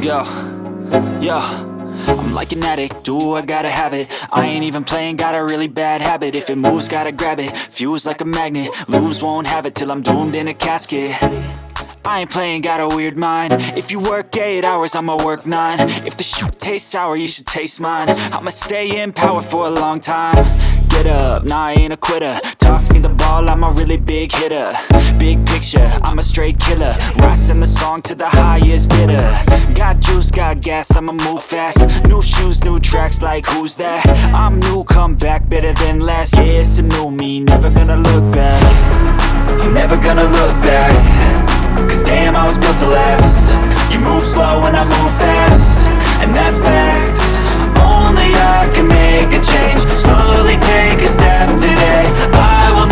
Let's go. Yo, I'm like an addict, do I gotta have it. I ain't even playing, got a really bad habit. If it moves, gotta grab it, fuse like a magnet. Lose, won't have it till I'm doomed in a casket. I ain't playing, got a weird mind. If you work 8 hours, I'ma work 9. If the shit tastes sour, you should taste mine. I'ma stay in power for a long time. Get up, nah, I ain't a quitter. Toss me the ball, I'm a really big hitter. Big picture, I'm a straight killer. Rising the song to the highest bidder. Got juice, got gas, I'ma move fast. New shoes, new tracks, like who's that? I'm new, come back, better than last. Yeah, it's a new me, never gonna look back. I'm never gonna look back. Cause damn, I was built to last. You move slow and I move fast, and that's facts. Only I can make a change. Slowly take a step today. I will